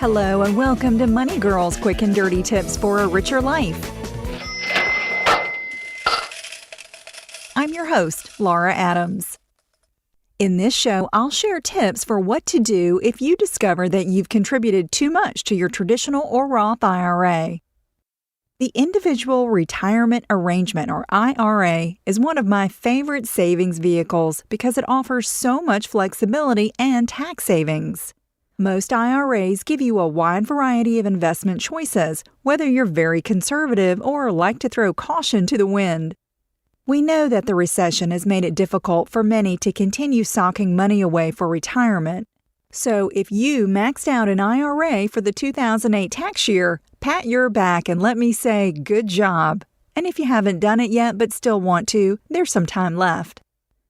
Hello and welcome to Money Girl's Quick and Dirty Tips for a Richer Life. I'm your host, Laura Adams. In this show, I'll share tips for what to do if you discover that you've contributed too much to your traditional or Roth IRA. The Individual Retirement Arrangement, or IRA, is one of my favorite savings vehicles because it offers so much flexibility and tax savings. Most IRAs give you a wide variety of investment choices, whether you're very conservative or like to throw caution to the wind. We know that the recession has made it difficult for many to continue socking money away for retirement. So if you maxed out an IRA for the 2008 tax year, pat your back and let me say good job. And if you haven't done it yet but still want to, there's some time left.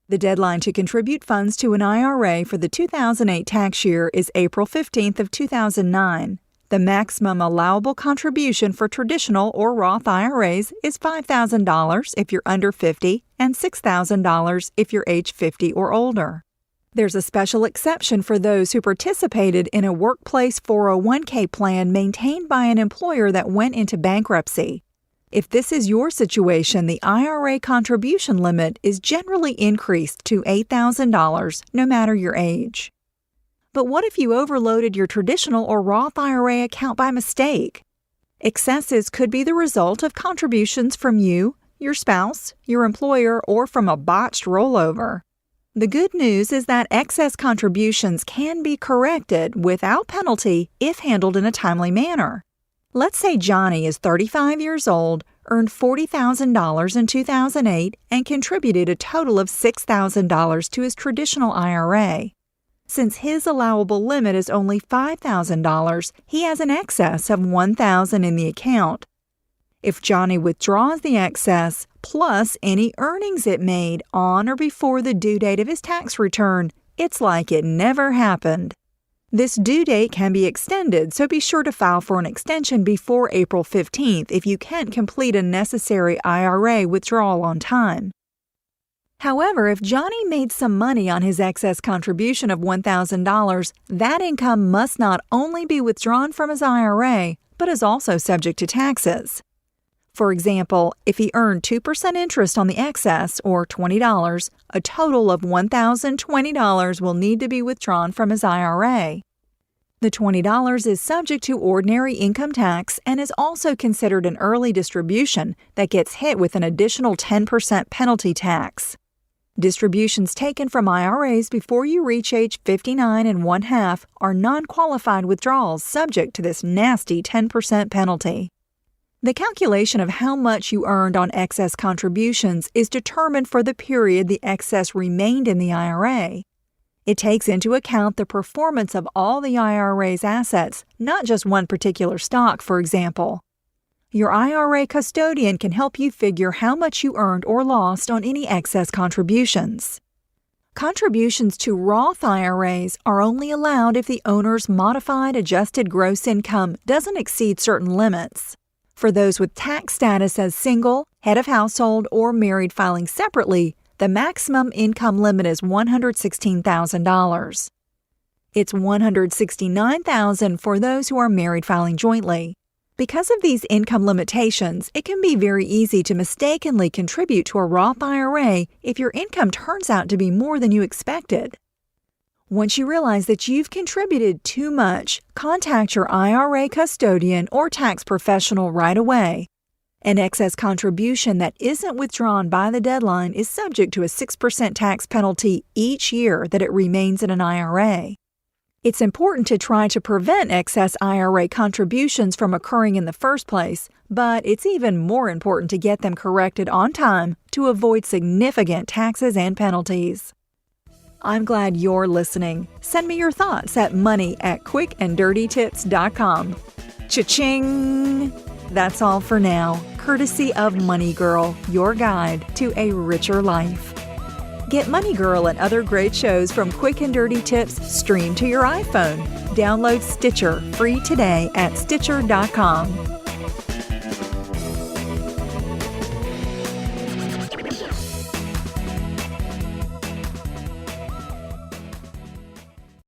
The deadline to contribute funds to an IRA for the 2008 tax year is April 15th of 2009. The maximum allowable contribution for traditional or Roth IRAs is $5,000 if you're under 50 and $6,000 if you're age 50 or older. There's a special exception for those who participated in a workplace 401k plan maintained by an employer that went into bankruptcy. If this is your situation, the IRA contribution limit is generally increased to $8,000 no matter your age. But what if you overloaded your traditional or Roth IRA account by mistake? Excesses could be the result of contributions from you, your spouse, your employer, or from a botched rollover. The good news is that excess contributions can be corrected without penalty if handled in a timely manner. Let's say Johnny is 35 years old, earned $40,000 in 2008, and contributed a total of $6,000 to his traditional IRA. Since his allowable limit is only $5,000, he has an excess of $1,000 in the account. If Johnny withdraws the excess, plus any earnings it made on or before the due date of his tax return, it's like it never happened. This due date can be extended, so be sure to file for an extension before April 15th if you can't complete a necessary IRA withdrawal on time. However, if Johnny made some money on his excess contribution of $1,000, that income must not only be withdrawn from his IRA, but is also subject to taxes. For example, if he earned 2% interest on the excess, or $20, a total of $1,020 will need to be withdrawn from his IRA. The $20 is subject to ordinary income tax and is also considered an early distribution that gets hit with an additional 10% penalty tax. Distributions taken from IRAs before you reach age 59 1/2 are non-qualified withdrawals subject to this nasty 10% penalty. The calculation of how much you earned on excess contributions is determined for the period the excess remained in the IRA. It takes into account the performance of all the IRA's assets, not just one particular stock, for example. Your IRA custodian can help you figure how much you earned or lost on any excess contributions. Contributions to Roth IRAs are only allowed if the owner's modified adjusted gross income doesn't exceed certain limits. For those with tax status as single, head of household, or married filing separately, the maximum income limit is $116,000. It's $169,000 for those who are married filing jointly. Because of these income limitations, it can be very easy to mistakenly contribute to a Roth IRA if your income turns out to be more than you expected. Once you realize that you've contributed too much, contact your IRA custodian or tax professional right away. An excess contribution that isn't withdrawn by the deadline is subject to a 6% tax penalty each year that it remains in an IRA. It's important to try to prevent excess IRA contributions from occurring in the first place, but it's even more important to get them corrected on time to avoid significant taxes and penalties. I'm glad you're listening. Send me your thoughts at money@quickanddirtytips.com. Cha-ching! That's all for now, courtesy of Money Girl, your guide to a richer life. Get Money Girl and other great shows from Quick and Dirty Tips streamed to your iPhone. Download Stitcher free today at Stitcher.com.